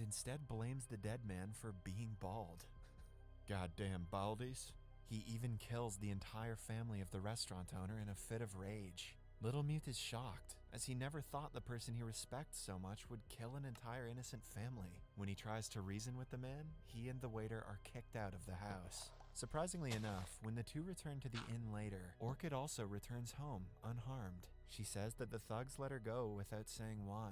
instead blames the dead man for being bald. Goddamn baldies. He even kills the entire family of the restaurant owner in a fit of rage. Little Mute is shocked, as he never thought the person he respects so much would kill an entire innocent family. When he tries to reason with the man, he and the waiter are kicked out of the house. Surprisingly enough, when the two return to the inn later, Orchid also returns home, unharmed. She says that the thugs let her go without saying why.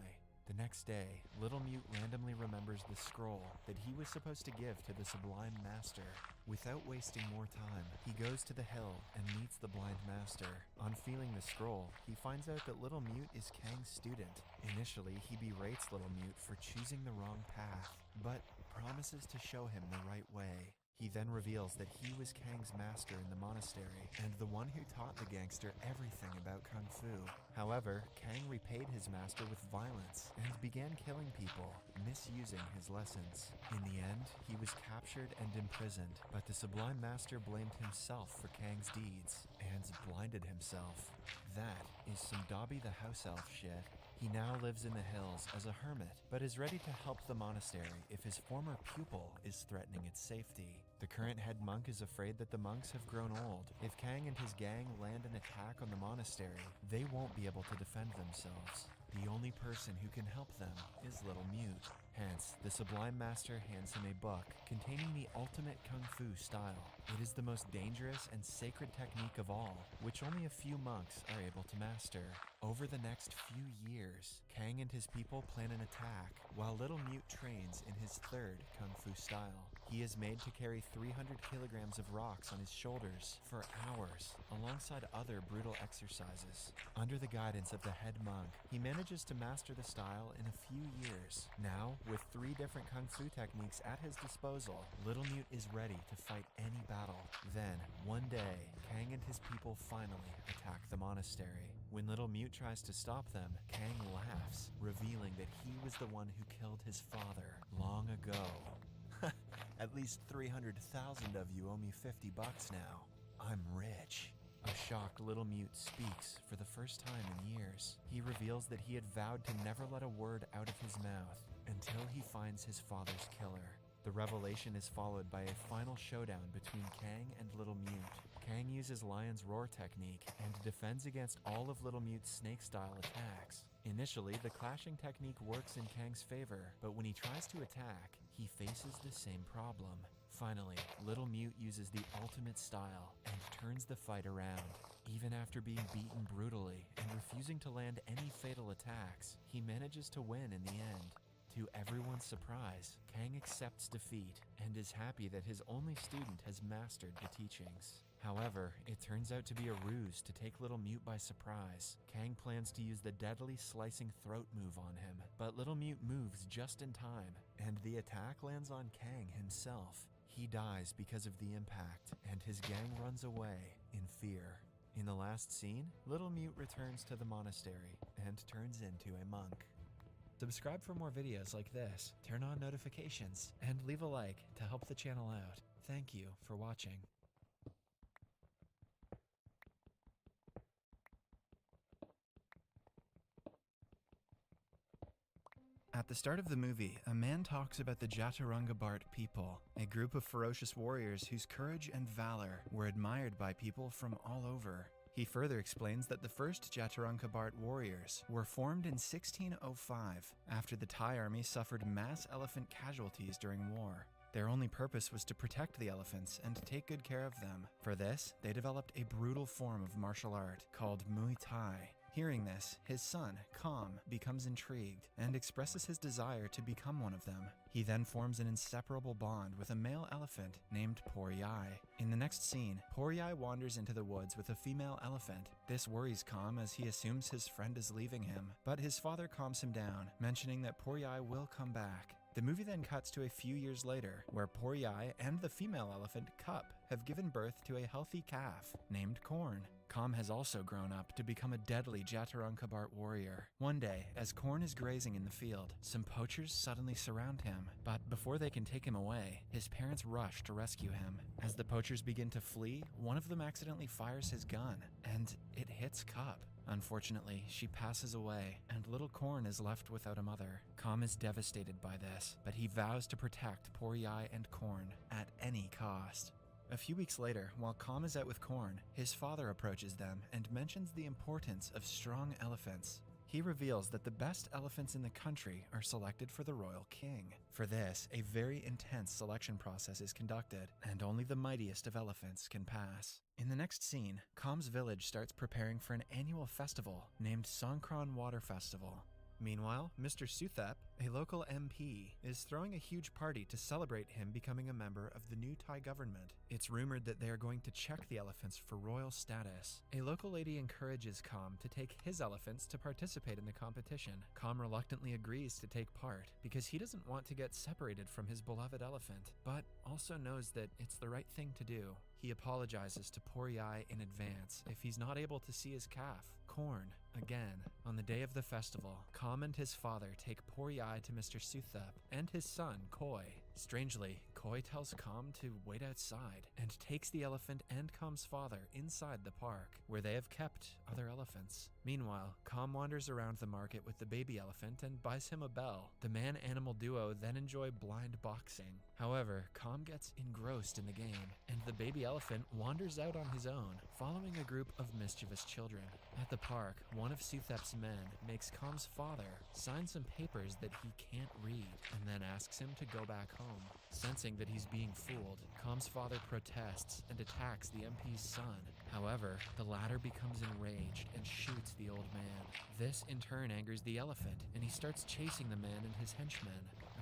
The next day, Little Mute randomly remembers the scroll that he was supposed to give to the Sublime Master. Without wasting more time, he goes to the hill and meets the Blind Master. On feeling the scroll, he finds out that Little Mute is Kang's student. Initially, he berates Little Mute for choosing the wrong path, but promises to show him the right way. He then reveals that he was Kang's master in the monastery, and the one who taught the gangster everything about Kung Fu. However, Kang repaid his master with violence, and began killing people, misusing his lessons. In the end, he was captured and imprisoned, but the Sublime Master blamed himself for Kang's deeds, and blinded himself. That is some Dobby the House Elf shit. He now lives in the hills as a hermit, but is ready to help the monastery if his former pupil is threatening its safety. The current head monk is afraid that the monks have grown old. If Kang and his gang land an attack on the monastery, they won't be able to defend themselves. The only person who can help them is Little Mute. Hence, the Sublime Master hands him a book containing the ultimate Kung Fu style. It is the most dangerous and sacred technique of all, which only a few monks are able to master. Over the next few years, Kang and his people plan an attack, while Little Mute trains in his third Kung Fu style. He is made to carry 300 kilograms of rocks on his shoulders for hours, alongside other brutal exercises. Under the guidance of the head monk, he manages to master the style in a few years. Now, with 3 different Kung Fu techniques at his disposal, Little Mute is ready to fight any battle. Then, one day, Kang and his people finally attack the monastery. When Little Mute tries to stop them, Kang laughs, revealing that he was the one who killed his father long ago. At least 300,000 of you owe me $50 now. I'm rich. A shocked Little Mute speaks for the first time in years. He reveals that he had vowed to never let a word out of his mouth until he finds his father's killer. The revelation is followed by a final showdown between Kang and Little Mute. Kang uses Lion's Roar technique and defends against all of Little Mute's snake-style attacks. Initially, the clashing technique works in Kang's favor, but when he tries to attack, he faces the same problem. Finally, Little Mute uses the ultimate style and turns the fight around. Even after being beaten brutally and refusing to land any fatal attacks, he manages to win in the end. To everyone's surprise, Kang accepts defeat and is happy that his only student has mastered the teachings. However, it turns out to be a ruse to take Little Mute by surprise. Kang plans to use the deadly slicing throat move on him, but Little Mute moves just in time, and the attack lands on Kang himself. He dies because of the impact, and his gang runs away in fear. In the last scene, Little Mute returns to the monastery and turns into a monk. Subscribe for more videos like this, turn on notifications, and leave a like to help the channel out. Thank you for watching. At the start of the movie, a man talks about the Jaturanga people, a group of ferocious warriors whose courage and valor were admired by people from all over. He further explains that the first Jaturanga warriors were formed in 1605 after the Thai army suffered mass elephant casualties during war. Their only purpose was to protect the elephants and take good care of them. For this, they developed a brutal form of martial art called Muay Thai. Hearing this, his son, Kam, becomes intrigued and expresses his desire to become one of them. He then forms an inseparable bond with a male elephant named Por Yai. In the next scene, Por Yai wanders into the woods with a female elephant. This worries Kam as he assumes his friend is leaving him, but his father calms him down, mentioning that Por Yai will come back. The movie then cuts to a few years later, where Por Yai and the female elephant, Cup, have given birth to a healthy calf named Corn. Kam has also grown up to become a deadly Jaturanga warrior. One day, as Corn is grazing in the field, some poachers suddenly surround him, but before they can take him away, his parents rush to rescue him. As the poachers begin to flee, one of them accidentally fires his gun, and it hits Cup. Unfortunately, she passes away, and little Corn is left without a mother. Com is devastated by this, but he vows to protect poor Yai and Corn at any cost. A few weeks later, while Com is out with Corn, his father approaches them and mentions the importance of strong elephants. He reveals that the best elephants in the country are selected for the royal king. For this, a very intense selection process is conducted, and only the mightiest of elephants can pass. In the next scene, Com's village starts preparing for an annual festival named Songkran Water Festival. Meanwhile, Mr. Suthep, a local MP, is throwing a huge party to celebrate him becoming a member of the new Thai government. It's rumored that they are going to check the elephants for royal status. A local lady encourages Com to take his elephants to participate in the competition. Com reluctantly agrees to take part because he doesn't want to get separated from his beloved elephant, but also knows that it's the right thing to do. He apologizes to poor Yai in advance if he's not able to see his calf, Corn, again. On the day of the festival, Com and his father take poor Yai to Mr. Suthep and his son, Koi. Strangely, Koi tells Com to wait outside and takes the elephant and Com's father inside the park, where they have kept other elephants. Meanwhile, Com wanders around the market with the baby elephant and buys him a bell. The man-animal duo then enjoy blind boxing. However, Com gets engrossed in the game, and the baby elephant wanders out on his own, following a group of mischievous children. At the park, one of Suthep's men makes Com's father sign some papers that he can't read, and then asks him to go back home. Sensing that he's being fooled, Com's father protests and attacks the MP's son. However, the latter becomes enraged and shoots the old man. This in turn angers the elephant, and he starts chasing the man and his henchmen.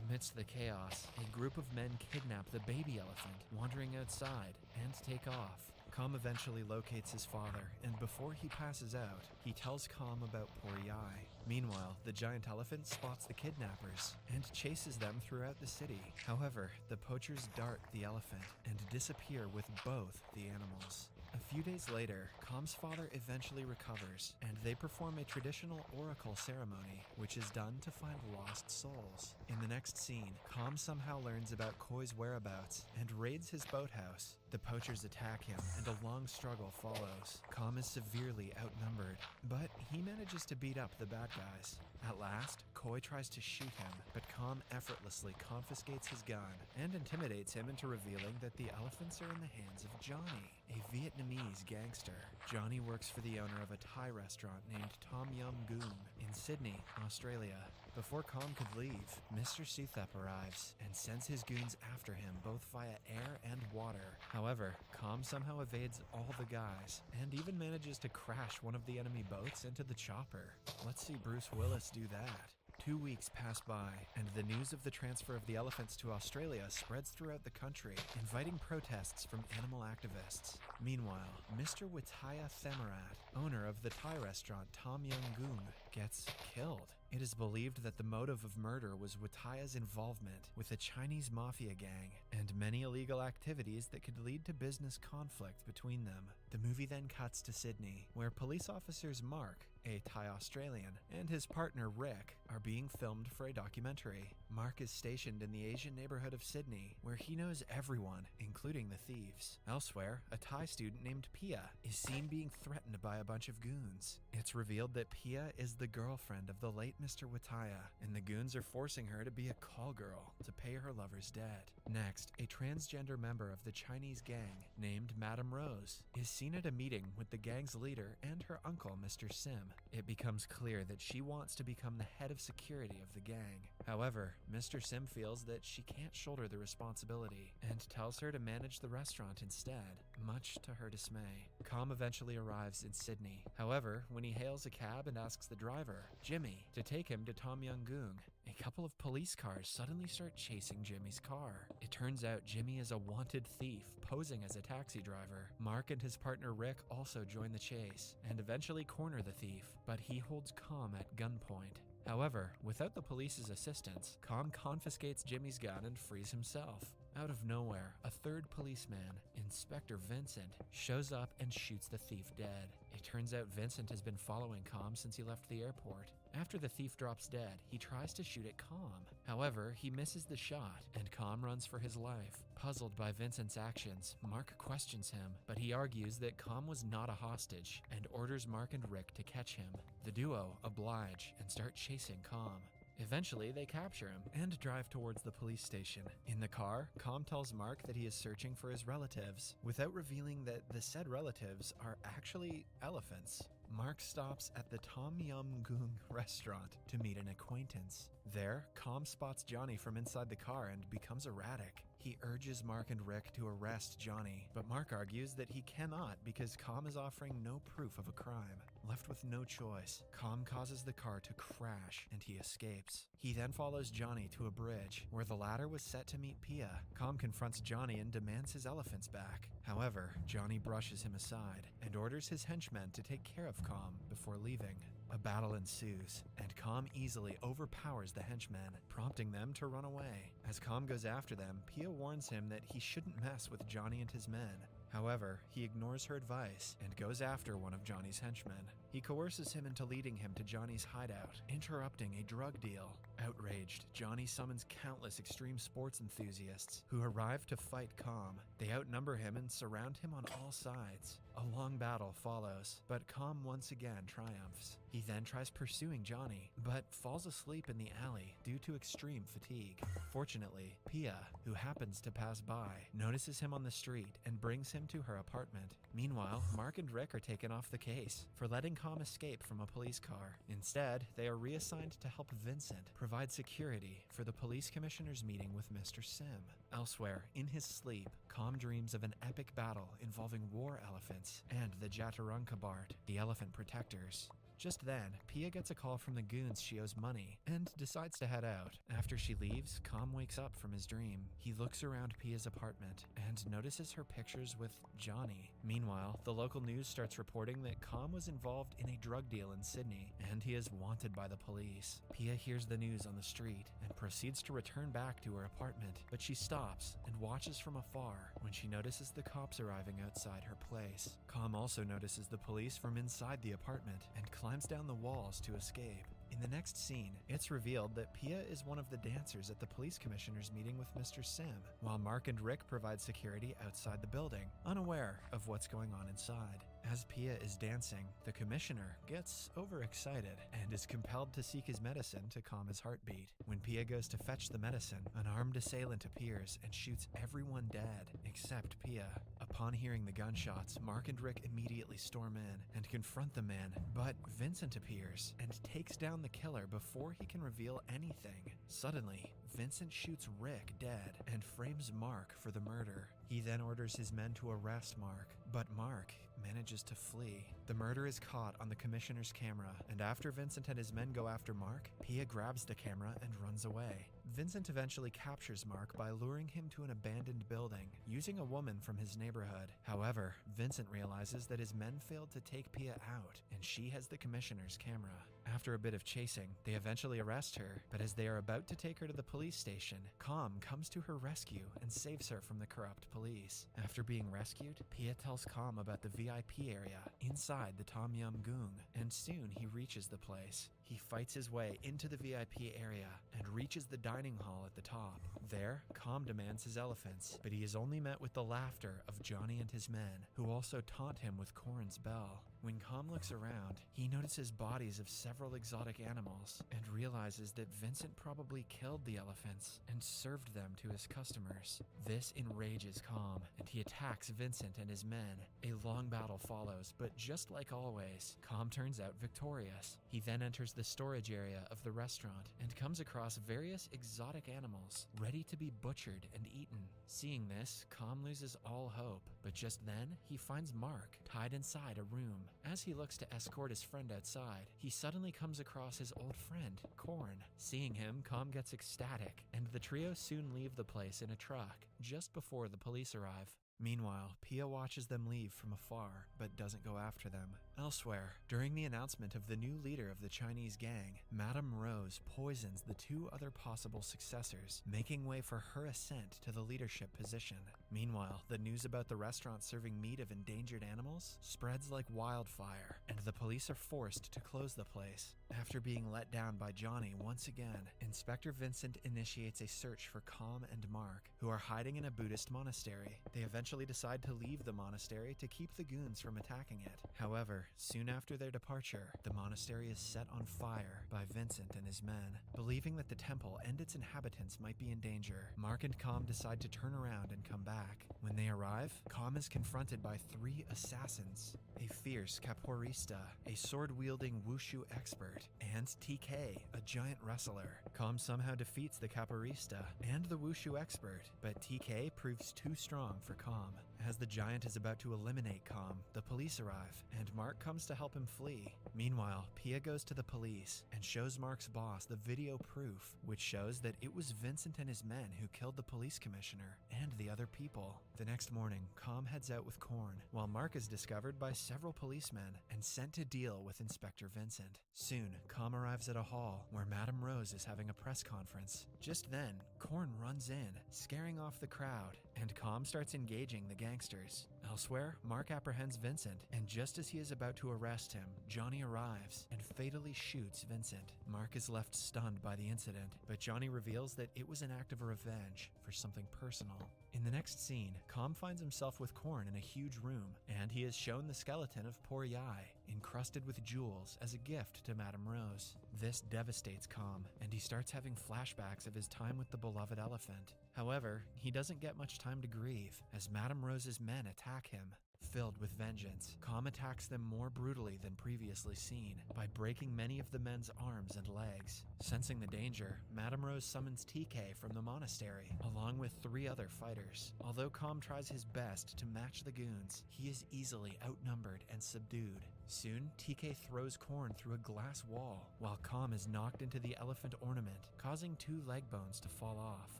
Amidst the chaos, a group of men kidnap the baby elephant, wandering outside, and take off. Com eventually locates his father, and before he passes out, he tells Com about poor Yai. Meanwhile, the giant elephant spots the kidnappers and chases them throughout the city. However, the poachers dart the elephant and disappear with both the animals. A few days later, Com's father eventually recovers, and they perform a traditional oracle ceremony, which is done to find lost souls. In the next scene, Com somehow learns about Koi's whereabouts and raids his boathouse. The poachers attack him, and a long struggle follows. Com is severely outnumbered, but he manages to beat up the bad guys. At last, Koi tries to shoot him, but Com effortlessly confiscates his gun and intimidates him into revealing that the elephants are in the hands of Johnny, a Vietnamese gangster. Johnny works for the owner of a Thai restaurant named Tom Yum Goong in Sydney, Australia. Before Com could leave, Mr. Suthep arrives and sends his goons after him both via air and water. However, Com somehow evades all the guys and even manages to crash one of the enemy boats into the chopper. Let's see Bruce Willis do that. 2 weeks pass by, and the news of the transfer of the elephants to Australia spreads throughout the country, inviting protests from animal activists. Meanwhile, Mr. Wataya Themarat, owner of the Thai restaurant Tom Yum Goong, gets killed. It is believed that the motive of murder was Wataya's involvement with a Chinese mafia gang and many illegal activities that could lead to business conflict between them. The movie then cuts to Sydney, where police officers Mark, a Thai Australian, and his partner Rick are being filmed for a documentary. Mark is stationed in the Asian neighborhood of Sydney, where he knows everyone, including the thieves. Elsewhere, a Thai student named Pia is seen being threatened by a bunch of goons. It's revealed that Pia is the girlfriend of the late Mr. Wataya, and the goons are forcing her to be a call girl to pay her lover's debt. Next, a transgender member of the Chinese gang named Madame Rose is seen at a meeting with the gang's leader and her uncle, Mr. Sim. It becomes clear that she wants to become the head of security of the gang. However, Mr. Sim feels that she can't shoulder the responsibility and tells her to manage the restaurant instead, much to her dismay. Com eventually arrives in Sydney. However, when he hails a cab and asks the driver, Jimmy, to take him to Tom Yum Goong, a couple of police cars suddenly start chasing Jimmy's car. It turns out Jimmy is a wanted thief posing as a taxi driver. Mark and his partner Rick also join the chase and eventually corner the thief, but he holds Com at gunpoint. However, without the police's assistance, Com confiscates Jimmy's gun and frees himself. Out of nowhere, a third policeman, Inspector Vincent, shows up and shoots the thief dead. It turns out Vincent has been following Calm since he left the airport. After the thief drops dead, he tries to shoot at Calm. However, he misses the shot, and Calm runs for his life. Puzzled by Vincent's actions, Mark questions him, but he argues that Calm was not a hostage and orders Mark and Rick to catch him. The duo oblige and start chasing Calm. Eventually, they capture him and drive towards the police station. In the car, Calm tells Mark that he is searching for his relatives, without revealing that the said relatives are actually elephants. Mark stops at the Tom Yum Goong restaurant to meet an acquaintance. There, Calm spots Johnny from inside the car and becomes erratic. He urges Mark and Rick to arrest Johnny, but Mark argues that he cannot because Calm is offering no proof of a crime. Left with no choice, Calm causes the car to crash and he escapes. He then follows Johnny to a bridge, where the latter was set to meet Pia. Calm confronts Johnny and demands his elephants back. However, Johnny brushes him aside and orders his henchmen to take care of Calm before leaving. A battle ensues, and Calm easily overpowers the henchmen, prompting them to run away. As Calm goes after them, Pia warns him that he shouldn't mess with Johnny and his men. However, he ignores her advice and goes after one of Johnny's henchmen. He coerces him into leading him to Johnny's hideout, interrupting a drug deal. Outraged, Johnny summons countless extreme sports enthusiasts who arrive to fight Calm. They outnumber him and surround him on all sides. A long battle follows, but Calm once again triumphs. He then tries pursuing Johnny, but falls asleep in the alley due to extreme fatigue. Fortunately, Pia, who happens to pass by, notices him on the street and brings him to her apartment. Meanwhile, Mark and Rick are taken off the case for letting Calm escape from a police car. Instead, they are reassigned to help Vincent provide security for the police commissioner's meeting with Mr. Sim. Elsewhere, in his sleep, Calm dreams of an epic battle involving war elephants and the Jatarunkabart, the elephant protectors. Just then, Pia gets a call from the goons she owes money and decides to head out. After she leaves, Calm wakes up from his dream. He looks around Pia's apartment and notices her pictures with Johnny. Meanwhile, the local news starts reporting that Calm was involved in a drug deal in Sydney and he is wanted by the police. Pia hears the news on the street and proceeds to return back to her apartment, but she stops and watches from afar when she notices the cops arriving outside her place. Calm also notices the police from inside the apartment and climbs down the walls to escape. In the next scene, it's revealed that Pia is one of the dancers at the police commissioner's meeting with Mr. Sim, while Mark and Rick provide security outside the building, unaware of what's going on inside. As Pia is dancing, the commissioner gets overexcited and is compelled to seek his medicine to calm his heartbeat. When Pia goes to fetch the medicine, an armed assailant appears and shoots everyone dead except Pia. Upon hearing the gunshots, Mark and Rick immediately storm in and confront the man, but Vincent appears and takes down the killer before he can reveal anything. Suddenly, Vincent shoots Rick dead and frames Mark for the murder. He then orders his men to arrest Mark, but Mark manages to flee. The murder is caught on the commissioner's camera, and after Vincent and his men go after Mark, Pia grabs the camera and runs away. Vincent eventually captures Mark by luring him to an abandoned building, using a woman from his neighborhood. However, Vincent realizes that his men failed to take Pia out, and she has the commissioner's camera. After a bit of chasing, they eventually arrest her, but as they are about to take her to the police station, Calm comes to her rescue and saves her from the corrupt police. After being rescued, Pia tells Calm about the VIP area inside the Tom Yum Goong, and soon he reaches the place. He fights his way into the VIP area and reaches the dining hall at the top. There, Calm demands his elephants, but he is only met with the laughter of Johnny and his men, who also taunt him with Corn's bell. When Calm looks around, he notices bodies of several exotic animals and realizes that Vincent probably killed the elephants and served them to his customers. This enrages Calm, and he attacks Vincent and his men. A long battle follows, but just like always, Calm turns out victorious. He then enters the storage area of the restaurant and comes across various exotic animals ready to be butchered and eaten. Seeing this, Calm loses all hope, but just then, he finds Mark tied inside a room. As he looks to escort his friend outside, he suddenly comes across his old friend, Corn. Seeing him, Calm gets ecstatic, and the trio soon leave the place in a truck, just before the police arrive. Meanwhile, Pia watches them leave from afar, but doesn't go after them. Elsewhere, during the announcement of the new leader of the Chinese gang, Madame Rose poisons the two other possible successors, making way for her ascent to the leadership position. Meanwhile, the news about the restaurant serving meat of endangered animals spreads like wildfire, and the police are forced to close the place. After being let down by Johnny once again, Inspector Vincent initiates a search for Com and Mark, who are hiding in a Buddhist monastery. They eventually decide to leave the monastery to keep the goons from attacking it. However, soon after their departure, the monastery is set on fire by Vincent and his men. Believing that the temple and its inhabitants might be in danger, Mark and Com decide to turn around and come back. When they arrive, Com is confronted by 3 assassins: a fierce capoeirista, a sword-wielding wushu expert, and TK, a giant wrestler. Com somehow defeats the capoeirista and the wushu expert, but TK proves too strong for Com. As the giant is about to eliminate Com, the police arrive, and Mark comes to help him flee. Meanwhile, Pia goes to the police and shows Mark's boss the video proof, which shows that it was Vincent and his men who killed the police commissioner and the other people. The next morning, Com heads out with Korn, while Mark is discovered by several policemen and sent to deal with Inspector Vincent. Soon, Com arrives at a hall where Madame Rose is having a press conference. Just then, Korn runs in, scaring off the crowd, and Com starts engaging the gangsters. Elsewhere, Mark apprehends Vincent, and just as he is about to arrest him, Johnny arrives and fatally shoots Vincent. Mark is left stunned by the incident, but Johnny reveals that it was an act of revenge for something personal. In the next scene, Com finds himself with Korn in a huge room, and he is shown the skeleton of poor Yai, encrusted with jewels as a gift to Madame Rose. This devastates Com, and he starts having flashbacks of his time with the beloved elephant. However, he doesn't get much time to grieve, as Madame Rose's men attack him. Filled with vengeance, Com attacks them more brutally than previously seen, by breaking many of the men's arms and legs. Sensing the danger, Madame Rose summons TK from the monastery, along with 3 other fighters. Although Com tries his best to match the goons, he is easily outnumbered and subdued. Soon, TK throws Korn through a glass wall, while Com is knocked into the elephant ornament, causing 2 leg bones to fall off.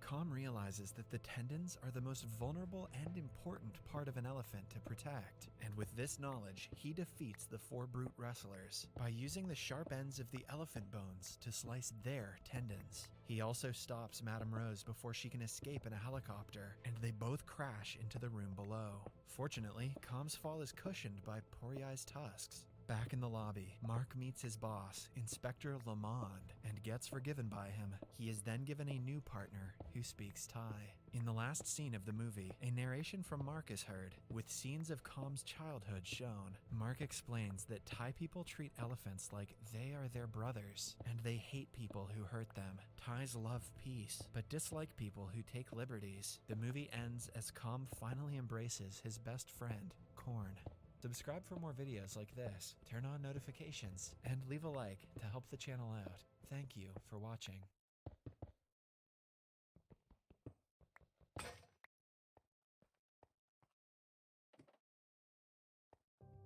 Com realizes that the tendons are the most vulnerable and important part of an elephant to protect, and with this knowledge, he defeats the 4 brute wrestlers by using the sharp ends of the elephant bones to slice their tendons. He also stops Madame Rose before she can escape in a helicopter, and they both crash into the room below. Fortunately, Com's fall is cushioned by Poryai's tusks. Back in the lobby, Mark meets his boss, Inspector Lamond, and gets forgiven by him. He is then given a new partner who speaks Thai. In the last scene of the movie, a narration from Mark is heard, with scenes of Com's childhood shown. Mark explains that Thai people treat elephants like they are their brothers, and they hate people who hurt them. Thais love peace, but dislike people who take liberties. The movie ends as Com finally embraces his best friend, Korn. Subscribe for more videos like this, turn on notifications, and leave a like to help the channel out. Thank you for watching.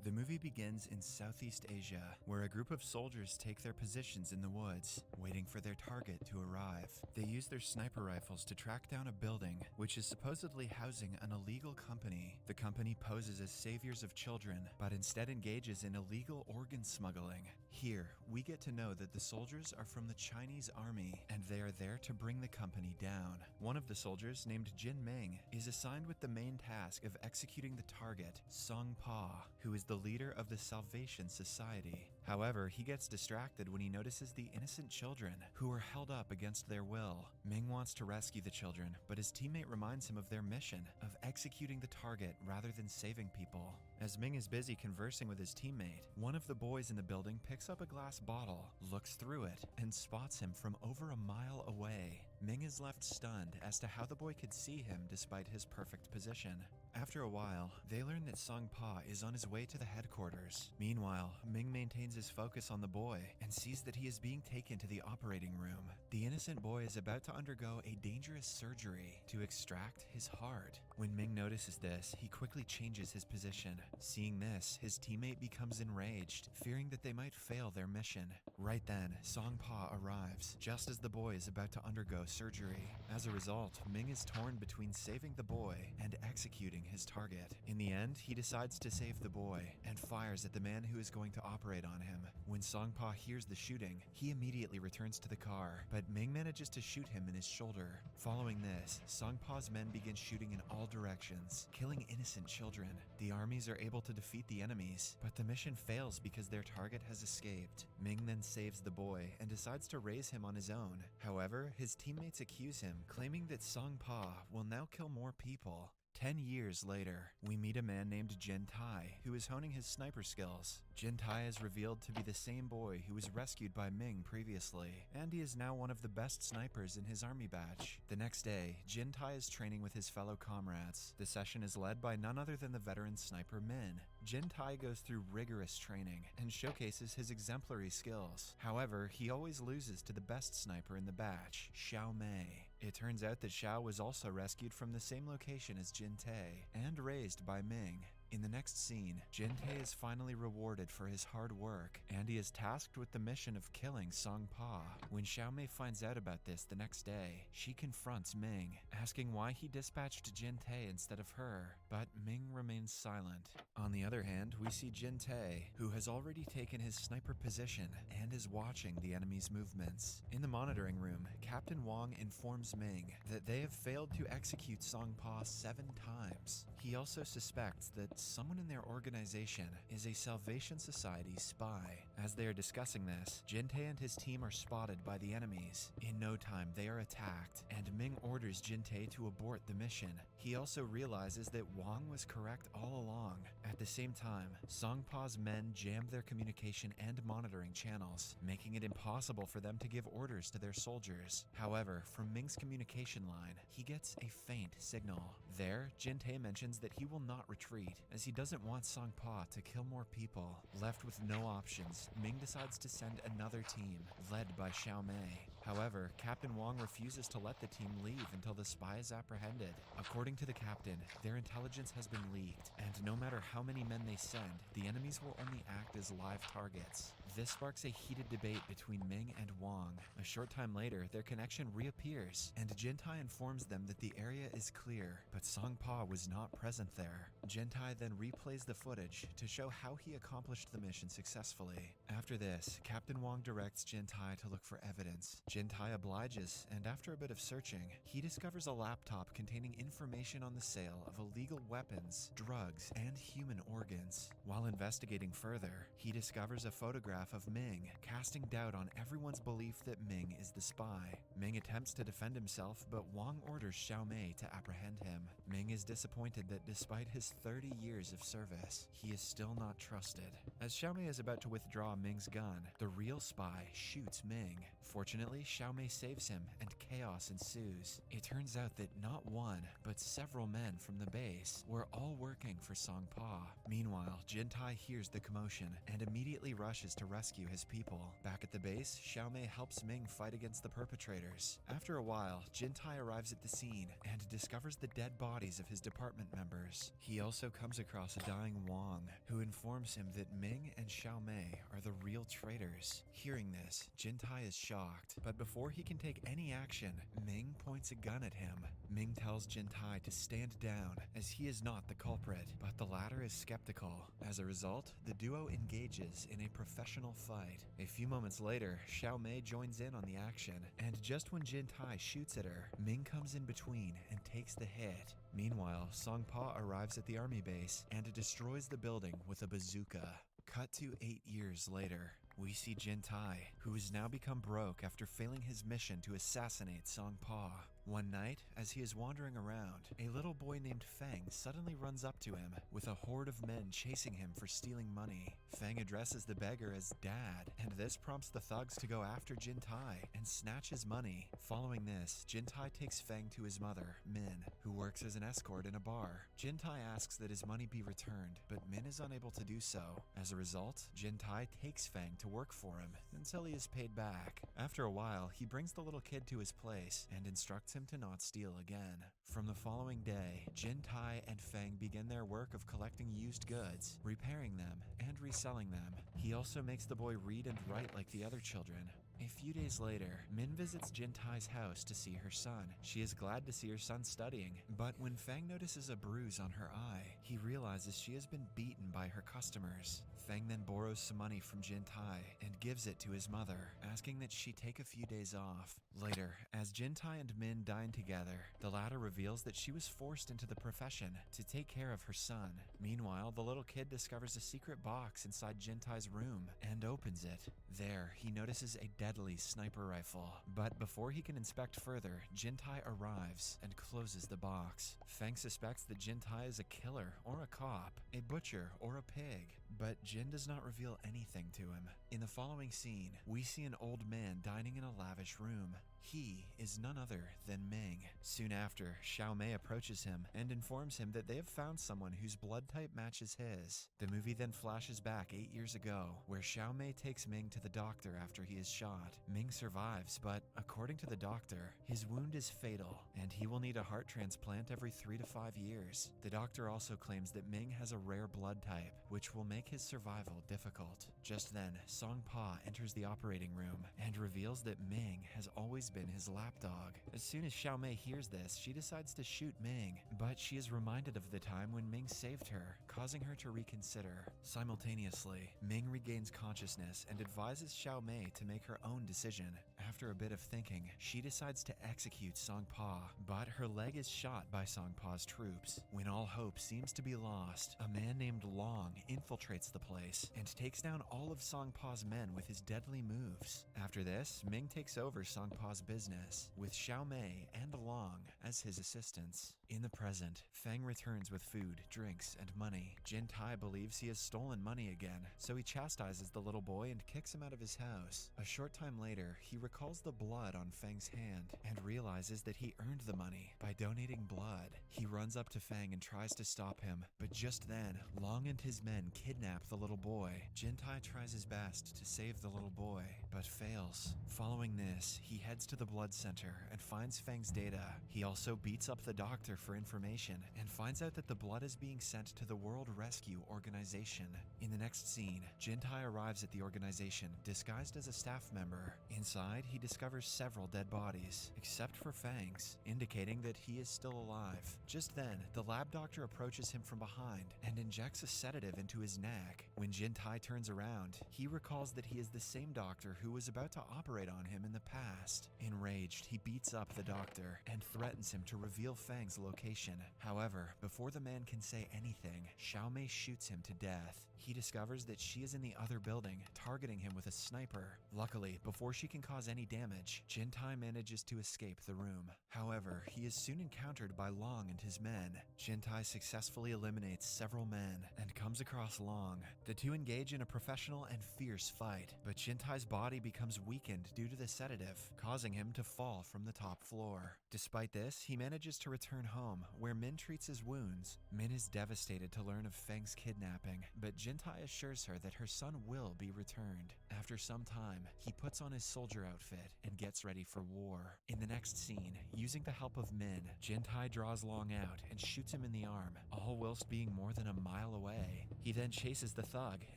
The movie begins in Southeast Asia, where a group of soldiers take their positions in the woods, waiting for their target to arrive. They use their sniper rifles to track down a building, which is supposedly housing an illegal company. The company poses as saviors of children, but instead engages in illegal organ smuggling. Here, we get to know that the soldiers are from the Chinese army, and they are there to bring the company down. One of the soldiers, named Jin Ming, is assigned with the main task of executing the target, Song Pa, who is the leader of the Salvation Society. However, he gets distracted when he notices the innocent children who are held up against their will. Ming wants to rescue the children, but his teammate reminds him of their mission of executing the target rather than saving people. As Ming is busy conversing with his teammate, one of the boys in the building picks up a glass bottle, looks through it, and spots him from over a mile away. Ming is left stunned as to how the boy could see him despite his perfect position. After a while, they learn that Song Pa is on his way to the headquarters. Meanwhile, Ming maintains his focus on the boy and sees that he is being taken to the operating room. The innocent boy is about to undergo a dangerous surgery to extract his heart. When Ming notices this, he quickly changes his position. Seeing this, his teammate becomes enraged, fearing that they might fail their mission. Right then, Song Pa arrives, just as the boy is about to undergo surgery. As a result, Ming is torn between saving the boy and executing his target. In the end, he decides to save the boy and fires at the man who is going to operate on him. When Songpa hears the shooting, he immediately returns to the car, but Ming manages to shoot him in his shoulder. Following this, Songpa's men begin shooting in all directions, killing innocent children. The armies are able to defeat the enemies, but the mission fails because their target has escaped. Ming then saves the boy and decides to raise him on his own. However, his teammates accuse him, claiming that Songpa will now kill more people. 10 years later, we meet a man named Jin Tai, who is honing his sniper skills. Jin Tai is revealed to be the same boy who was rescued by Ming previously, and he is now one of the best snipers in his army batch. The next day, Jin Tai is training with his fellow comrades. The session is led by none other than the veteran sniper Min. Jin Tai goes through rigorous training and showcases his exemplary skills. However, he always loses to the best sniper in the batch, Xiao Mei. It turns out that Xiao was also rescued from the same location as Jin Tai and raised by Ming. In the next scene, Jin Tai is finally rewarded for his hard work, and he is tasked with the mission of killing Songpa. When Xiaomei finds out about this the next day, she confronts Ming, asking why he dispatched Jin Tai instead of her, but Ming remains silent. On the other hand, we see Jin Tai, who has already taken his sniper position and is watching the enemy's movements. In the monitoring room, Captain Wang informs Ming that they have failed to execute Songpa 7 times. He also suspects that someone in their organization is a Salvation Society spy. As they are discussing this, Jin Tai and his team are spotted by the enemies. In no time, they are attacked, and Ming orders Jin Tai to abort the mission. He also realizes that Wang was correct all along. At the same time, Songpa's men jammed their communication and monitoring channels, making it impossible for them to give orders to their soldiers. However, from Ming's communication line, he gets a faint signal. There, Jin Tai mentions that he will not retreat, as he doesn't want Songpa to kill more people. Left with no options, Ming decides to send another team, led by Xiao Mei. However, Captain Wang refuses to let the team leave until the spy is apprehended. According to the captain, their intelligence has been leaked, and no matter how many men they send, the enemies will only act as live targets. This sparks a heated debate between Ming and Wang. A short time later, their connection reappears, and Jin Tai informs them that the area is clear, but Songpa was not present there. Jin Tai then replays the footage to show how he accomplished the mission successfully. After this, Captain Wang directs Jin Tai to look for evidence. Jin Tai obliges, and after a bit of searching, he discovers a laptop containing information on the sale of illegal weapons, drugs, and human organs. While investigating further, he discovers a photograph of Ming, casting doubt on everyone's belief that Ming is the spy. Ming attempts to defend himself, but Wang orders Xiao Mei to apprehend him. Ming is disappointed that despite his 30 years of service, he is still not trusted. As Xiao Mei is about to withdraw Ming's gun, the real spy shoots Ming. Fortunately, Xiao Mei saves him, and chaos ensues. It turns out that not one, but several men from the base were all working for Songpa. Meanwhile, Jin Tai hears the commotion and immediately rushes to rescue his people. Back at the base, Xiao Mei helps Ming fight against the perpetrators. After a while, Jin Tai arrives at the scene and discovers the dead bodies of his department members. He also comes across a dying Wang, who informs him that Ming and Xiao Mei are the real traitors. Hearing this, Jin Tai is shocked, but before he can take any action, Ming points a gun at him. Ming tells Jin Tai to stand down, as he is not the culprit, but the latter is skeptical. As a result, the duo engages in a professional fight. A few moments later, Xiao Mei joins in on the action, and just when Jin Tai shoots at her, Ming comes in between and takes the hit. Meanwhile, Songpa arrives at the army base and destroys the building with a bazooka. Cut to 8 years later. We see Jin Tai, who has now become broke after failing his mission to assassinate Songpa. One night, as he is wandering around, a little boy named Feng suddenly runs up to him, with a horde of men chasing him for stealing money. Feng addresses the beggar as Dad, and this prompts the thugs to go after Jin Tai and snatch his money. Following this, Jin Tai takes Feng to his mother, Min, who works as an escort in a bar. Jin Tai asks that his money be returned, but Min is unable to do so. As a result, Jin Tai takes Feng to work for him until he is paid back. After a while, he brings the little kid to his place and instructs him to not steal again. From the following day, Jin Tai and Feng begin their work of collecting used goods, repairing them, and reselling them. He also makes the boy read and write like the other children. A few days later, Min visits Jintai's house to see her son. She is glad to see her son studying, but when Fang notices a bruise on her eye, he realizes she has been beaten by her customers. Fang then borrows some money from Jintai and gives it to his mother, asking that she take a few days off. Later, as Jintai and Min dine together, the latter reveals that she was forced into the profession to take care of her son. Meanwhile, the little kid discovers a secret box inside Jintai's room and opens it. There, he notices a deadly sniper rifle, but before he can inspect further, Jintai arrives and closes the box. Fang suspects that Jintai is a killer or a cop, a butcher or a pig, but Jin does not reveal anything to him. In the following scene, we see an old man dining in a lavish room. He is none other than Ming. Soon after, Xiao Mei approaches him and informs him that they have found someone whose blood type matches his. The movie then flashes back 8 years ago, where Xiao Mei takes Ming to the doctor after he is shot. Ming survives, but according to the doctor, his wound is fatal, and he will need a heart transplant every 3 to 5 years. The doctor also claims that Ming has a rare blood type, which will make his survival difficult. Just then, Song Pa enters the operating room and reveals that Ming has always been his lapdog. As soon as Xiao Mei hears this, she decides to shoot Ming, but she is reminded of the time when Ming saved her, causing her to reconsider. Simultaneously, Ming regains consciousness and advises Xiao Mei to make her own decision. After a bit of thinking, she decides to execute Song Pa, but her leg is shot by Song Pa's troops. When all hope seems to be lost, a man named Long infiltrates the place and takes down all of Song Pa's men with his deadly moves. After this, Ming takes over Song Pa's business, with Xiao Mei and Long as his assistants. In the present, Fang returns with food, drinks, and money. Jintai believes he has stolen money again, so he chastises the little boy and kicks him out of his house. A short time later, he recalls the blood on Fang's hand and realizes that he earned the money by donating blood. He runs up to Fang and tries to stop him, but just then, Long and his men kidnap the little boy. Jintai tries his best to save the little boy, but fails. Following this, he heads to the blood center and finds Fang's data. He also beats up the doctor for information and finds out that the blood is being sent to the World Rescue Organization. In the next scene, Jintai arrives at the organization disguised as a staff member. Inside, he discovers several dead bodies, except for Fang's, indicating that he is still alive. Just then, the lab doctor approaches him from behind and injects a sedative into his neck. When Jintai turns around, he recalls that he is the same doctor who was about to operate on him in the past. Enraged, he beats up the doctor and threatens him to reveal Fang's location. However, before the man can say anything, Xiao Mei shoots him to death. He discovers that she is in the other building, targeting him with a sniper. Luckily, before she can cause any damage, Jintai manages to escape the room. However, he is soon encountered by Long and his men. Jintai successfully eliminates several men and comes across Long. The two engage in a professional and fierce fight, but Jintai's body becomes weakened due to the sedative, causing him to fall from the top floor. Despite this, he manages to return home, where Min treats his wounds. Min is devastated to learn of Fang's kidnapping, but Jintai assures her that her son will be returned. After some time, he puts on his soldier outfit and gets ready for war. In the next scene, using the help of Min, Jintai draws Long out and shoots him in the arm, all whilst being more than a mile away. He then chases the thug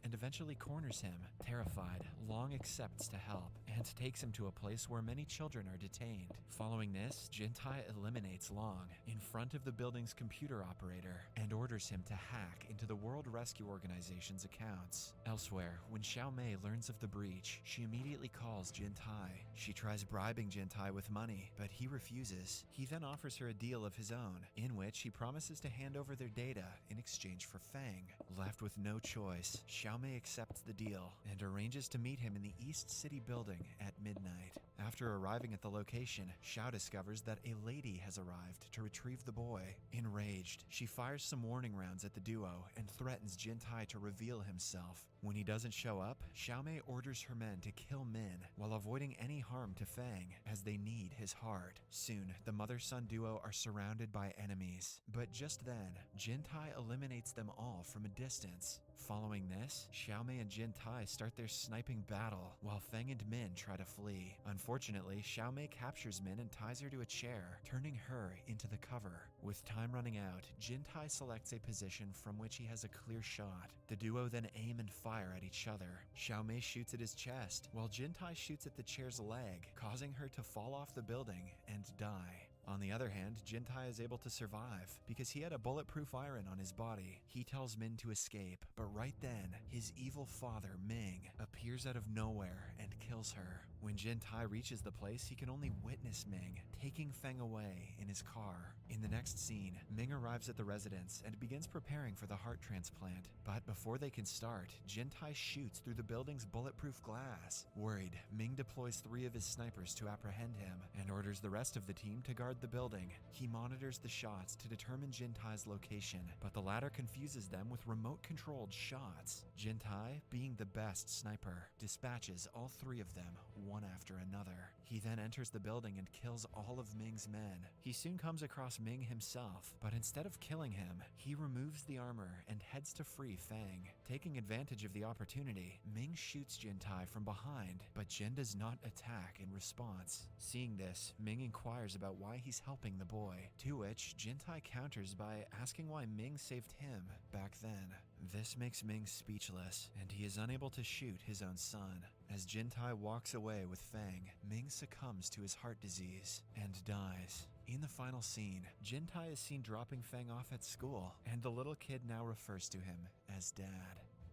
and eventually corners him. Terrified, Long accepts to help and takes him to a place where many children are detained. Following this, Jintai eliminates Long in front of the building's computer operator and orders him to hack into the World Rescue Organization's accounts. Elsewhere, when Xiao Mei learns of the breach, she immediately calls Jintai. She tries bribing Jintai with money, but he refuses. He then offers her a deal of his own, in which he promises to hand over their data in exchange for Fang. Left with no choice, Xiao Mei accepts the deal and arranges to meet him in the East City building at midnight. After arriving at the location, Xiao discovers that a lady has arrived to retrieve the boy. Enraged, she fires some warning rounds at the duo and threatens Jintai to reveal himself. When he doesn't show up, Xiao Mei orders her men to kill Min while avoiding any harm to Fang, as they need his heart. Soon, the mother-son duo are surrounded by enemies, but just then, Jintai eliminates them all from a distance. Following this, Xiaomei and Jin Tai start their sniping battle, while Feng and Min try to flee. Unfortunately, Xiaomei captures Min and ties her to a chair, turning her into the cover. With time running out, Jin Tai selects a position from which he has a clear shot. The duo then aim and fire at each other. Xiaomei shoots at his chest, while Jin Tai shoots at the chair's leg, causing her to fall off the building and die. On the other hand, Jin Tai is able to survive because he had a bulletproof iron on his body. He tells Min to escape, but right then, his evil father, Ming, appears out of nowhere and kills her. When Jin Tai reaches the place, he can only witness Ming taking Feng away in his car. In the next scene, Ming arrives at the residence and begins preparing for the heart transplant. But before they can start, Jin Tai shoots through the building's bulletproof glass. Worried, Ming deploys 3 of his snipers to apprehend him and orders the rest of the team to guard the building. He monitors the shots to determine Jin Tai's location, but the latter confuses them with remote-controlled shots. Jin Tai, being the best sniper, dispatches all 3 of them, one after another. He then enters the building and kills all of Ming's men. He soon comes across Ming himself, but instead of killing him, he removes the armor and heads to free Feng. Taking advantage of the opportunity, Ming shoots Jin Tai from behind, but Jin does not attack in response. Seeing this, Ming inquires about why he's helping the boy, to which Jin Tai counters by asking why Ming saved him back then. This makes Ming speechless, and he is unable to shoot his own son. As Jin Tai walks away with Feng, Ming succumbs to his heart disease and dies. In the final scene, Jin Tai is seen dropping Feng off at school, and the little kid now refers to him as Dad,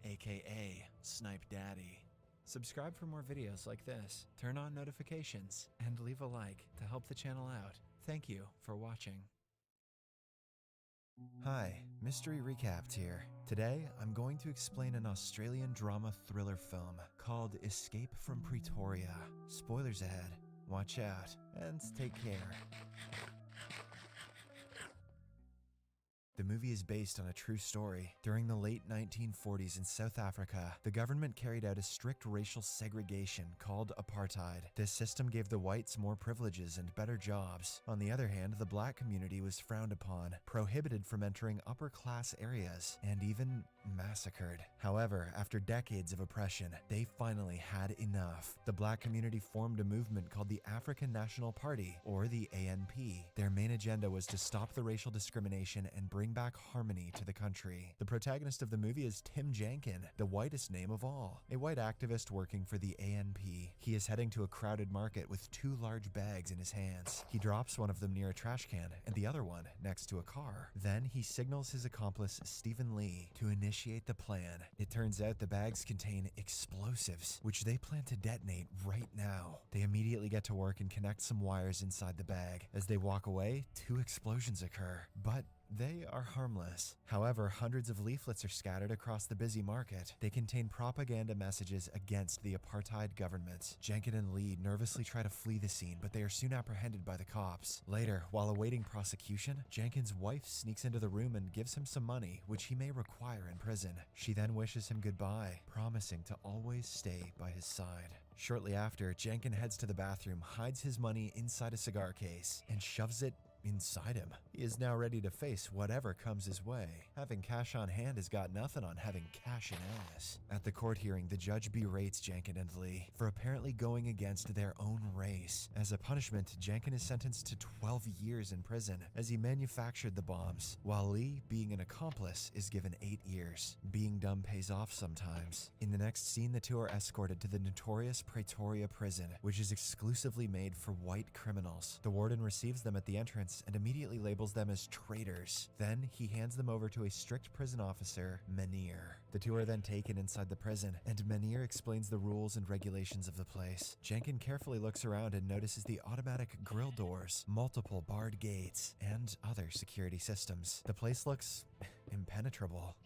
aka Snipe Daddy. Subscribe for more videos like this, turn on notifications, and leave a like to help the channel out. Thank you for watching. Hi, Mystery Recapped here. Today, I'm going to explain an Australian drama thriller film called Escape from Pretoria. Spoilers ahead. Watch out, and take care. The movie is based on a true story. During the late 1940s in South Africa, the government carried out a strict racial segregation called apartheid. This system gave the whites more privileges and better jobs. On the other hand, the black community was frowned upon, prohibited from entering upper-class areas, and even massacred. However, after decades of oppression, they finally had enough. The black community formed a movement called the African National Party, or the ANP. Their main agenda was to stop the racial discrimination and bring back harmony to the country. The protagonist of the movie is Tim Jankin, the whitest name of all, a white activist working for the ANP. He is heading to a crowded market with 2 large bags in his hands. He drops one of them near a trash can and the other one next to a car. Then he signals his accomplice Stephen Lee to initiate the plan. It turns out the bags contain explosives, which they plan to detonate right now. They immediately get to work and connect some wires inside the bag. As they walk away, 2 explosions occur, but they are harmless. However, hundreds of leaflets are scattered across the busy market. They contain propaganda messages against the apartheid government. Jankin and Lee nervously try to flee the scene, but they are soon apprehended by the cops. Later, while awaiting prosecution, Jankin's wife sneaks into the room and gives him some money, which he may require in prison. She then wishes him goodbye, promising to always stay by his side. Shortly after, Jankin heads to the bathroom, hides his money inside a cigar case, and shoves it inside him. He is now ready to face whatever comes his way. Having cash on hand has got nothing on having cash in ass. At the court hearing, the judge berates Jankin and Lee for apparently going against their own race. As a punishment, Jankin is sentenced to 12 years in prison as he manufactured the bombs, while Lee, being an accomplice, is given 8 years. Being dumb pays off sometimes. In the next scene, the 2 are escorted to the notorious Pretoria prison, which is exclusively made for white criminals. The warden receives them at the entrance and immediately labels them as traitors. Then he hands them over to a strict prison officer, Menir. The 2 are then taken inside the prison, and Menir explains the rules and regulations of the place. Jankin carefully looks around and notices the automatic grill doors, multiple barred gates, and other security systems. The place looks impenetrable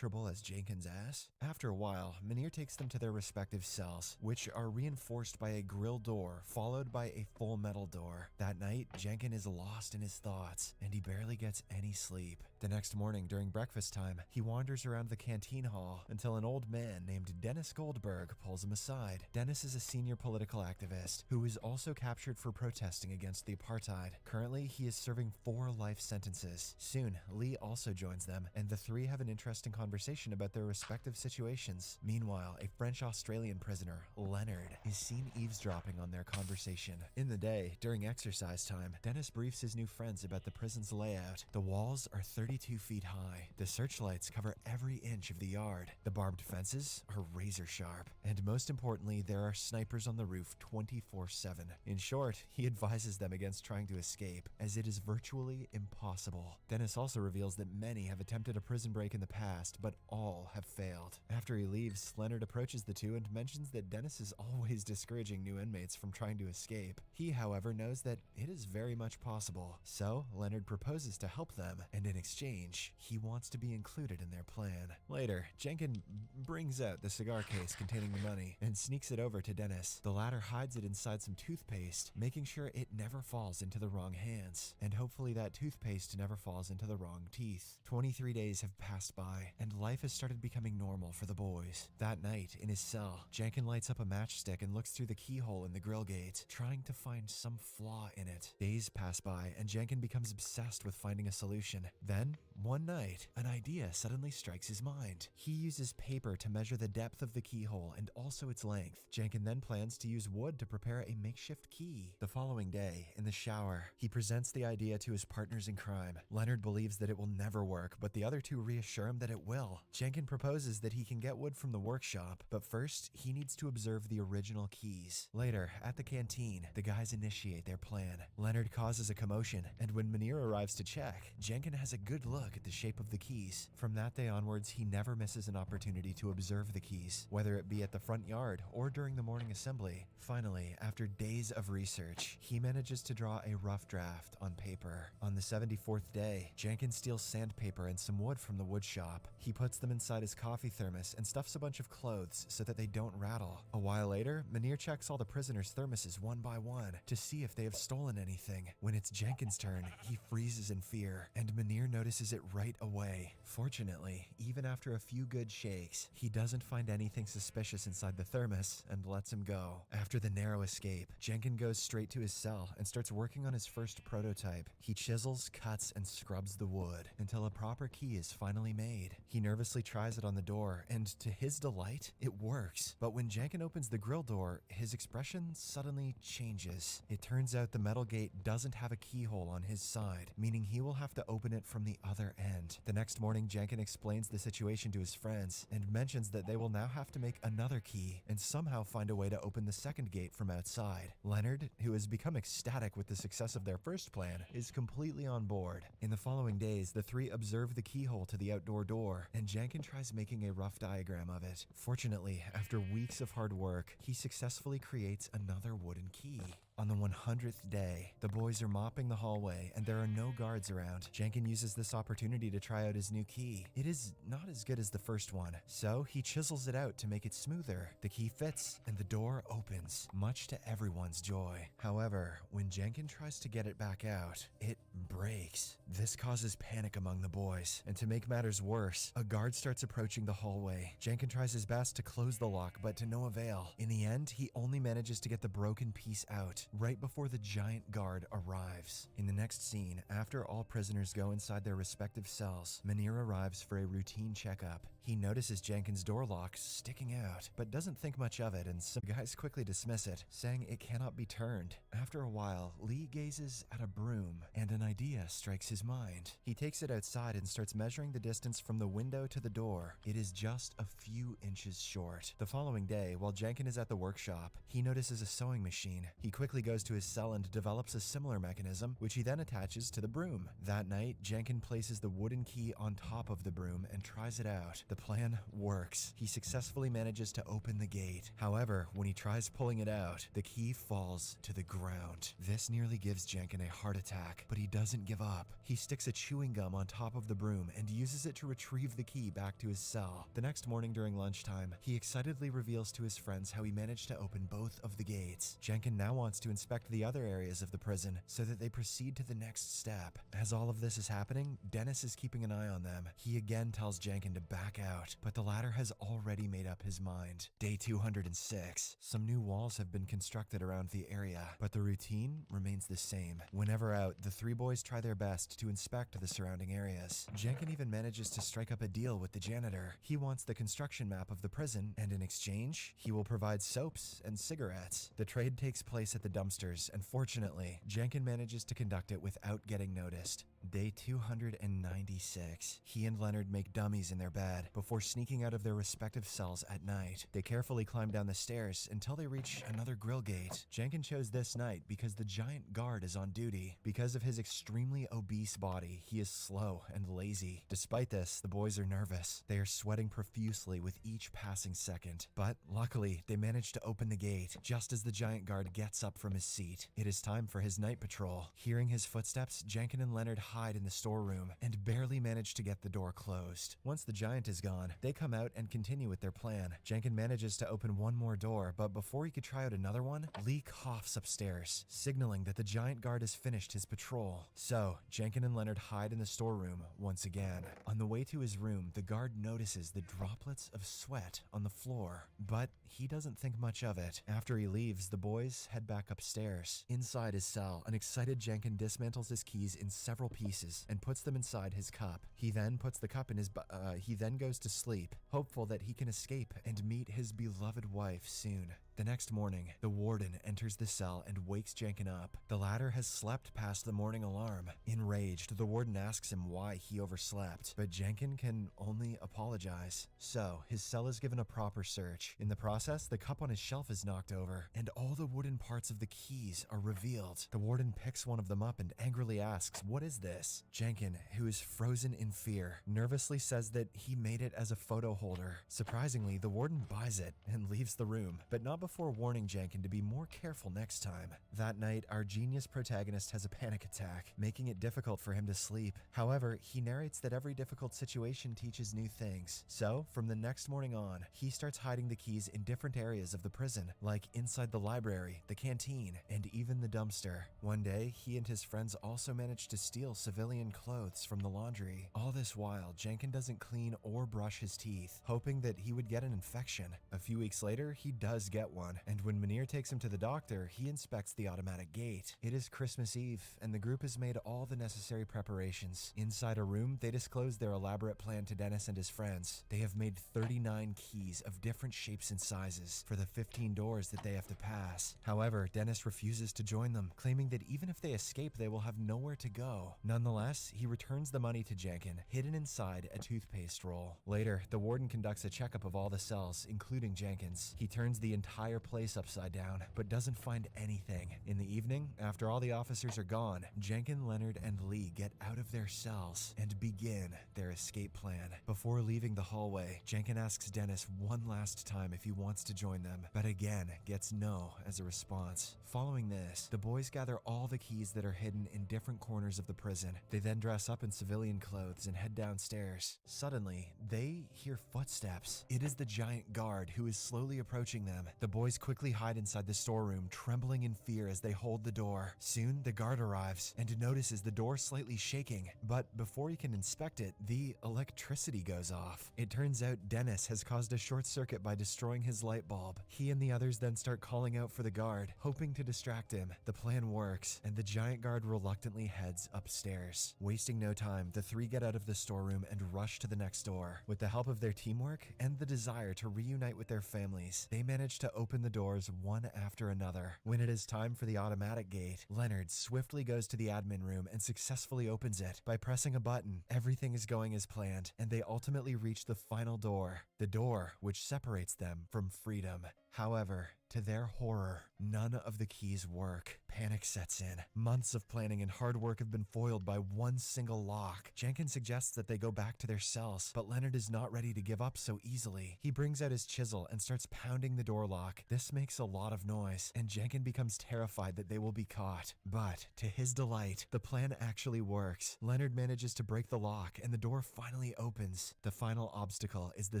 as Jankin's ass. After a while, Menir takes them to their respective cells, which are reinforced by a grill door followed by a full metal door. That night, Jankin is lost in his thoughts, and he barely gets any sleep. The next morning, during breakfast time, he wanders around the canteen canteen hall until an old man named Dennis Goldberg pulls him aside. Dennis is a senior political activist who is also captured for protesting against the apartheid. Currently, he is serving 4 life sentences. Soon, Lee also joins them, and the three have an interesting conversation about their respective situations. Meanwhile, a French-Australian prisoner, Leonard, is seen eavesdropping on their conversation. In the day, during exercise time, Dennis briefs his new friends about the prison's layout. The walls are 32 feet high. The searchlights cover every inch of the yard. The barbed fences are razor sharp. And most importantly, there are snipers on the roof 24/7. In short, he advises them against trying to escape, as it is virtually impossible. Dennis also reveals that many have attempted a prison break in the past, but all have failed. After he leaves, Leonard approaches the two and mentions that Dennis is always discouraging new inmates from trying to escape. He, however, knows that it is very much possible. So, Leonard proposes to help them, and in exchange, he wants to be included in their plan. Later, Jenkins brings out the cigar case containing the money and sneaks it over to Dennis. The latter hides it inside some toothpaste, making sure it never falls into the wrong hands, and hopefully that toothpaste never falls into the wrong teeth. 23 days have passed by, and life has started becoming normal for the boys. That night, in his cell, Jenkins lights up a matchstick and looks through the keyhole in the grill gate, trying to find some flaw in it. Days pass by, and Jenkins becomes obsessed with finding a solution. Then, one night, an idea suddenly strikes his mind. He uses paper to measure the depth of the keyhole and also its length. Jenkins then plans to use wood to prepare a makeshift key. The following day, in the shower, he presents the idea to his partners in crime. Leonard believes that it will never work, but the other two reassure him that it will. Jenkins proposes that he can get wood from the workshop, but first, he needs to observe the original keys. Later, at the canteen, the guys initiate their plan. Leonard causes a commotion, and when Munir arrives to check, Jenkins has a good look at the shape of the keys. From that day onwards, he never misses an opportunity to observe the keys, whether it be at the front yard or during the morning assembly. Finally, after days of research, he manages to draw a rough draft on paper. On the 74th day, Jenkins steals sandpaper and some wood from the wood shop. He puts them inside his coffee thermos and stuffs a bunch of clothes so that they don't rattle. A while later, Munir checks all the prisoners' thermoses one by one to see if they have stolen anything. When it's Jenkins' turn, he freezes in fear, and Munir notices it right away. Fortunately, even after a few good shakes, he doesn't find anything suspicious inside the thermos and lets him go. After the narrow escape, Jenkins goes straight to his cell and starts working on his first prototype. He chisels, cuts, and scrubs the wood until a proper key is finally made. He nervously tries it on the door, and to his delight, it works. But when Jenkins opens the grill door, his expression suddenly changes. It turns out the metal gate doesn't have a keyhole on his side, meaning he will have to open it from the other end. The next morning, Jenkins explains the situation to his friends and mentions that they will now have to make another key and somehow find a way to open the second gate from outside. Leonard, who has become ecstatic with the success of their first plan, is completely on board. In the following days, the three observe the keyhole to the outdoor door, and Jenkins tries making a rough diagram of it. Fortunately, after weeks of hard work, he successfully creates another wooden key. On the 100th day, the boys are mopping the hallway and there are no guards around. Jenkins uses this opportunity to try out his new key. It is not as good as the first one, so he chisels it out to make it smoother. The key fits and the door opens, much to everyone's joy. However, when Jenkins tries to get it back out, it breaks. This causes panic among the boys, and to make matters worse, a guard starts approaching the hallway. Jenkins tries his best to close the lock, but to no avail. In the end, he only manages to get the broken piece out right before the giant guard arrives. In the next scene, after all prisoners go inside their respective cells, Munir arrives for a routine checkup. He notices Jenkins' door lock sticking out, but doesn't think much of it, and some guys quickly dismiss it, saying it cannot be turned. After a while, Lee gazes at a broom, and an idea strikes his mind. He takes it outside and starts measuring the distance from the window to the door. It is just a few inches short. The following day, while Jenkins is at the workshop, he notices a sewing machine. He quickly goes to his cell and develops a similar mechanism, which he then attaches to the broom. That night, Jenkins places the wooden key on top of the broom and tries it out. The plan works. He successfully manages to open the gate. However, when he tries pulling it out, the key falls to the ground. This nearly gives Jenkins a heart attack, but he doesn't give up. He sticks a chewing gum on top of the broom and uses it to retrieve the key back to his cell. The next morning during lunchtime, he excitedly reveals to his friends how he managed to open both of the gates. Jenkin now wants to inspect the other areas of the prison so that they proceed to the next step. As all of this is happening, Dennis is keeping an eye on them. He again tells Jenkin to back out, but the latter has already made up his mind. Day 206. Some new walls have been constructed around the area, but the routine remains the same. Whenever out, the three boys try their best to inspect the surrounding areas. Jenkin even manages to strike up a deal with the janitor. He wants the construction map of the prison, and in exchange, he will provide soaps and cigarettes. The trade takes place at the dumpsters, and fortunately, Jenkin manages to conduct it without getting noticed. Day 296. He and Leonard make dummies in their bed before sneaking out of their respective cells at night. They carefully climb down the stairs until they reach another grill gate. Jenkin chose this night because the giant guard is on duty. Because of his extremely obese body, he is slow and lazy. Despite this, the boys are nervous. They are sweating profusely with each passing second. But luckily, they manage to open the gate just as the giant guard gets up from his seat. It is time for his night patrol. Hearing his footsteps, Jenkin and Leonard hide in the storeroom and barely manage to get the door closed. Once the giant is gone, they come out and continue with their plan. Jenkin manages to open one more door, but before he could try out another one, Lee coughs upstairs, signaling that the giant guard has finished his patrol. So, Jenkin and Leonard hide in the storeroom once again. On the way to his room, the guard notices the droplets of sweat on the floor, but he doesn't think much of it. After he leaves, the boys head back upstairs. Inside his cell, an excited Jenkin dismantles his keys in several pieces and puts them inside his cup. He then puts the cup in his he then goes to sleep, hopeful that he can escape and meet his beloved wife soon. The next morning, the warden enters the cell and wakes Jenkin up. The latter has slept past the morning alarm. Enraged, the warden asks him why he overslept, but Jenkin can only apologize. So, his cell is given a proper search. In the process, the cup on his shelf is knocked over, and all the wooden parts of the keys are revealed. The warden picks one of them up and angrily asks, "What is this?" Jenkin, who is frozen in fear, nervously says that he made it as a photo holder. Surprisingly, the warden buys it and leaves the room, but not before warning Jenkin to be more careful next time. That night, our genius protagonist has a panic attack, making it difficult for him to sleep. However, he narrates that every difficult situation teaches new things. So, from the next morning on, he starts hiding the keys in different areas of the prison, like inside the library, the canteen, and even the dumpster. One day, he and his friends also manage to steal civilian clothes from the laundry. All this while, Jenkin doesn't clean or brush his teeth, hoping that he would get an infection. A few weeks later, he does get one, and when Munir takes him to the doctor, he inspects the automatic gate. It is Christmas Eve, and the group has made all the necessary preparations. Inside a room, they disclose their elaborate plan to Dennis and his friends. They have made 39 keys of different shapes and sizes for the 15 doors that they have to pass. However, Dennis refuses to join them, claiming that even if they escape, they will have nowhere to go. Nonetheless, he returns the money to Jenkin, hidden inside a toothpaste roll. Later, the warden conducts a checkup of all the cells, including Jenkin's. He turns the entire place upside down, but doesn't find anything. In the evening, after all the officers are gone, Jenkin, Leonard, and Lee get out of their cells and begin their escape plan. Before leaving the hallway, Jenkin asks Dennis one last time if he wants to join them, but again gets no as a response. Following this, the boys gather all the keys that are hidden in different corners of the prison. They then dress up in civilian clothes and head downstairs. Suddenly, they hear footsteps. It is the giant guard who is slowly approaching them. The boys quickly hide inside the storeroom, trembling in fear as they hold the door. Soon, the guard arrives and notices the door slightly shaking, but before he can inspect it, the electricity goes off. It turns out Dennis has caused a short circuit by destroying his light bulb. He and the others then start calling out for the guard, hoping to distract him. The plan works, and the giant guard reluctantly heads upstairs. Wasting no time, the three get out of the storeroom and rush to the next door. With the help of their teamwork and the desire to reunite with their families, they manage to open the doors one after another. When it is time for the automatic gate, Leonard swiftly goes to the admin room and successfully opens it. By pressing a button, everything is going as planned, and they ultimately reach the final door, the door which separates them from freedom. However, to their horror, none of the keys work. Panic sets in. Months of planning and hard work have been foiled by one single lock. Jenkins suggests that they go back to their cells, but Leonard is not ready to give up so easily. He brings out his chisel and starts pounding the door lock. This makes a lot of noise, and Jenkins becomes terrified that they will be caught. But, to his delight, the plan actually works. Leonard manages to break the lock, and the door finally opens. The final obstacle is the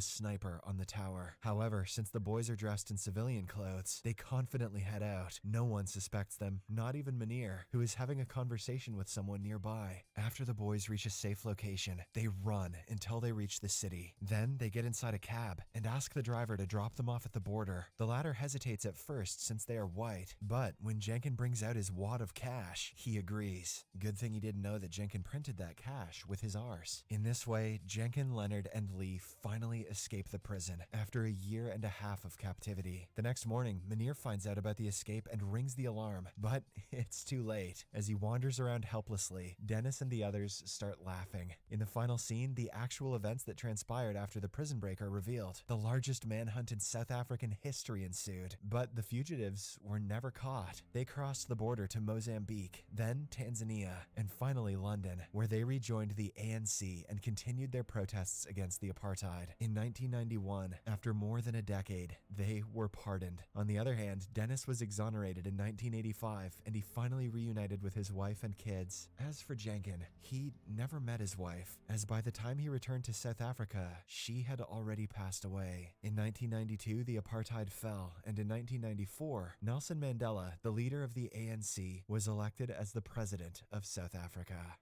sniper on the tower. However, since the boys are dressed in civilian clothes, they confidently head out. No one suspects them, not even Munir, who is having a conversation with someone nearby. After the boys reach a safe location, they run until they reach the city. Then they get inside a cab and ask the driver to drop them off at the border. The latter hesitates at first since they are white, but when Jenkins brings out his wad of cash, he agrees. Good thing he didn't know that Jenkins printed that cash with his arse. In this way, Jenkins, Leonard, and Lee finally escape the prison after a year and a half of captivity. The next morning, Munir finds out about the escape and rings the alarm, but it's too late. As he wanders around helplessly, Dennis and the others start laughing. In the final scene, the actual events that transpired after the prison break are revealed. The largest manhunt in South African history ensued, but the fugitives were never caught. They crossed the border to Mozambique, then Tanzania, and finally London, where they rejoined the ANC and continued their protests against the apartheid. In 1991, after more than a decade, they were pardoned. On the other hand, Dennis was exonerated in 1985, and he finally reunited with his wife and kids. As for Jenkins, he never met his wife, as by the time he returned to South Africa, she had already passed away. In 1992, the apartheid fell, and in 1994, Nelson Mandela, the leader of the ANC, was elected as the president of South Africa.